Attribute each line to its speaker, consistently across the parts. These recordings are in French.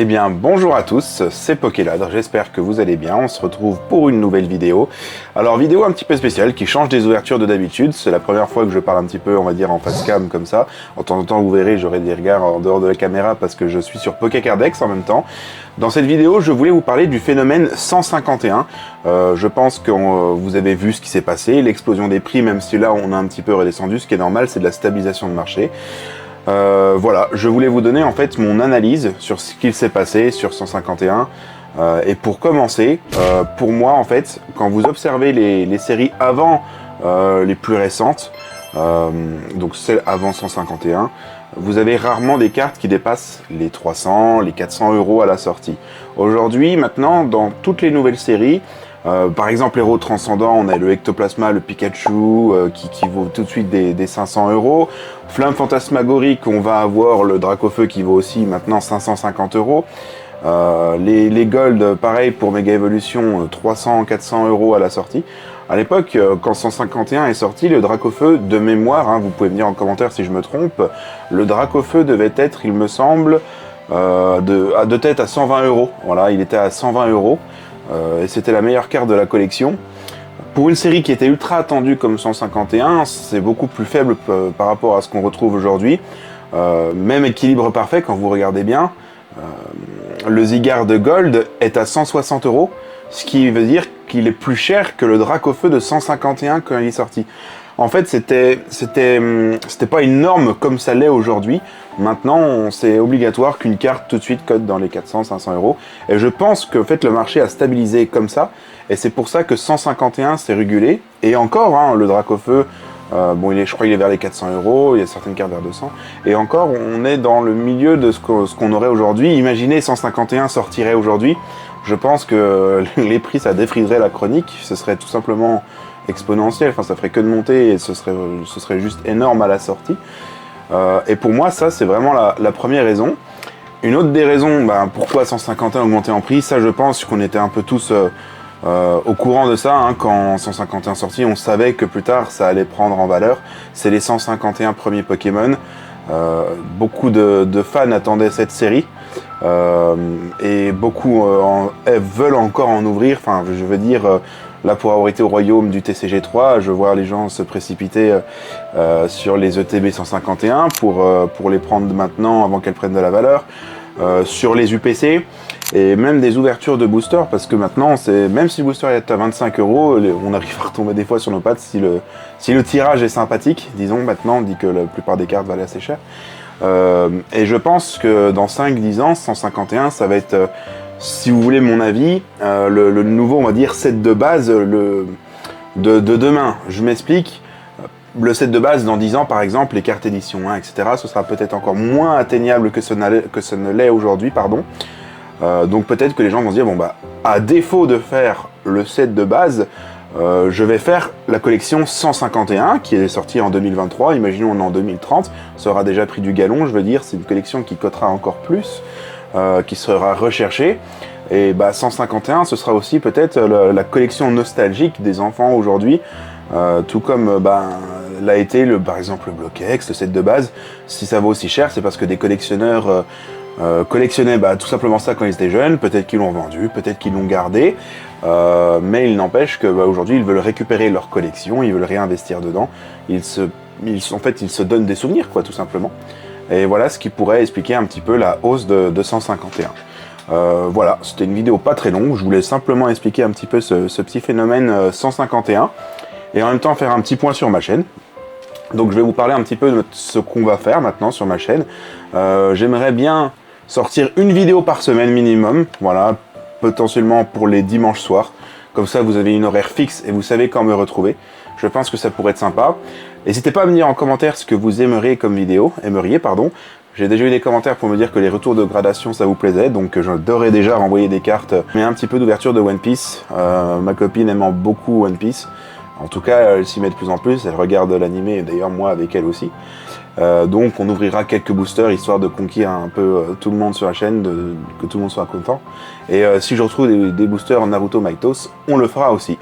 Speaker 1: Eh bien bonjour à tous, c'est Pokéladre, j'espère que vous allez bien, on se retrouve pour une nouvelle vidéo. Alors vidéo un petit peu spéciale qui change des ouvertures de d'habitude, c'est la première fois que je parle un petit peu on va dire en face cam comme ça. En temps en temps vous verrez j'aurai des regards en dehors de la caméra parce que je suis sur Pokécardex en même temps. Dans cette vidéo je voulais vous parler du phénomène 151, je pense que vous avez vu ce qui s'est passé, l'explosion des prix même si là on a un petit peu redescendu, ce qui est normal c'est de la stabilisation de marché. Voilà, je voulais vous donner en fait mon analyse sur ce qu'il s'est passé sur 151. Et pour commencer, pour moi en fait, quand vous observez les séries avant les plus récentes, donc celles avant 151, vous avez rarement des cartes qui dépassent les 300, les 400 € à la sortie. Aujourd'hui, maintenant, dans toutes les nouvelles séries, par exemple Héros Transcendant, on a le Ectoplasma, le Pikachu qui vaut tout de suite des 500 €. Flamme Fantasmagorique, on va avoir le Dracofeu qui vaut aussi maintenant 550 €. Les Gold, pareil pour Mega Evolution, 300-400 € à la sortie. À l'époque, quand 151 est sorti, le Dracofeu, de mémoire, hein, vous pouvez me dire en commentaire si je me trompe, le Dracofeu devait être, il me semble, de tête à 120 €. Voilà, il était à 120 €. Et c'était la meilleure carte de la collection. Pour une série qui était ultra attendue comme 151, c'est beaucoup plus faible par rapport à ce qu'on retrouve aujourd'hui. Même équilibre parfait, quand vous regardez bien, le Zygarde Gold est à 160 €, ce qui veut dire qu'il est plus cher que le Dracofeu de 151 quand il est sorti. En fait, c'était pas une norme comme ça l'est aujourd'hui. Maintenant, c'est obligatoire qu'une carte tout de suite cote dans les 400-500 €. Et je pense que en fait, le marché a stabilisé comme ça. Et c'est pour ça que 151 s'est régulé. Et encore, hein, le Dracofeu, bon, je crois qu'il est vers les 400 €. Il y a certaines cartes vers 200. Et encore, on est dans le milieu de ce qu'on aurait aujourd'hui. Imaginez 151 sortirait aujourd'hui. Je pense que les prix, ça défriserait la chronique. Ce serait tout simplement exponentiel, enfin ça ferait que de monter et ce serait juste énorme à la sortie. Et pour moi ça c'est vraiment la première raison. Une autre des raisons, pourquoi 151 a augmenté en prix, ça je pense qu'on était un peu tous au courant de ça, hein, quand 151 sorti, on savait que plus tard ça allait prendre en valeur. C'est les 151 premiers Pokémon. Beaucoup de fans attendaient cette série. Et beaucoup veulent encore en ouvrir, enfin je veux dire là pour avoir été au royaume du TCG3, je vois les gens se précipiter sur les ETB 151 pour les prendre maintenant avant qu'elles prennent de la valeur, sur les UPC et même des ouvertures de boosters parce que maintenant même si le booster est à 25 €, on arrive à retomber des fois sur nos pattes si le tirage est sympathique, disons. Maintenant on dit que la plupart des cartes valent assez cher. Et je pense que dans 5-10 ans, 151, ça va être, si vous voulez mon avis, le nouveau, on va dire, set de base de demain. Je m'explique. Le set de base, dans 10 ans, par exemple, les cartes édition 1, etc., ce sera peut-être encore moins atteignable que ce ne l'est aujourd'hui, pardon. Donc peut-être que les gens vont se dire, bon à défaut de faire le set de base, je vais faire la collection 151 qui est sortie en 2023, imaginons on est en 2030, ça aura déjà pris du galon, je veux dire, c'est une collection qui cotera encore plus, qui sera recherchée, et 151 ce sera aussi peut-être la collection nostalgique des enfants aujourd'hui, tout comme l'a été par exemple le Bloquex, le set de base. Si ça vaut aussi cher, c'est parce que des collectionneurs collectionnaient tout simplement ça quand ils étaient jeunes, peut-être qu'ils l'ont vendu, peut-être qu'ils l'ont gardé. Mais il n'empêche que aujourd'hui ils veulent récupérer leur collection, ils veulent réinvestir dedans, ils se donnent des souvenirs quoi tout simplement. Et voilà ce qui pourrait expliquer un petit peu la hausse de 151. Voilà, c'était une vidéo pas très longue, je voulais simplement expliquer un petit peu ce petit phénomène 151 et en même temps faire un petit point sur ma chaîne. Donc je vais vous parler un petit peu de ce qu'on va faire maintenant sur ma chaîne. J'aimerais bien sortir une vidéo par semaine minimum, voilà, potentiellement pour les dimanches soirs. Comme ça, vous avez une horaire fixe et vous savez quand me retrouver. Je pense que ça pourrait être sympa. N'hésitez pas à me dire en commentaire ce que vous aimeriez comme vidéo. J'ai déjà eu des commentaires pour me dire que les retours de gradation, ça vous plaisait. Donc j'adorais déjà renvoyer des cartes. Mais un petit peu d'ouverture de One Piece. Ma copine aimant beaucoup One Piece. En tout cas, elle s'y met de plus en plus. Elle regarde l'animé et d'ailleurs moi avec elle aussi. Donc on ouvrira quelques boosters histoire de conquérir un peu tout le monde sur la chaîne, que tout le monde soit content. Et si je retrouve des boosters Naruto Maitos, on le fera aussi.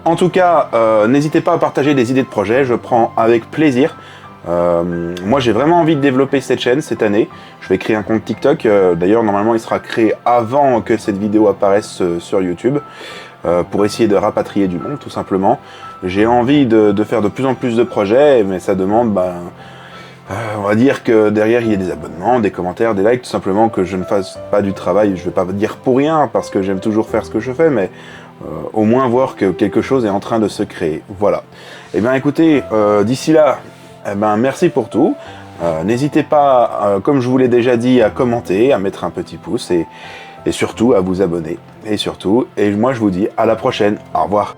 Speaker 1: En tout cas, n'hésitez pas à partager des idées de projets, je prends avec plaisir. Moi j'ai vraiment envie de développer cette chaîne cette année. Je vais créer un compte TikTok, d'ailleurs normalement il sera créé avant que cette vidéo apparaisse sur YouTube, pour essayer de rapatrier du monde tout simplement. J'ai envie de faire de plus en plus de projets, mais ça demande, on va dire que derrière il y a des abonnements, des commentaires, des likes, tout simplement que je ne fasse pas du travail, je vais pas dire pour rien, parce que j'aime toujours faire ce que je fais, mais au moins voir que quelque chose est en train de se créer. Voilà. Et bien écoutez, d'ici là, merci pour tout. N'hésitez pas, comme je vous l'ai déjà dit, à commenter, à mettre un petit pouce et surtout à vous abonner. Et moi je vous dis à la prochaine. Au revoir.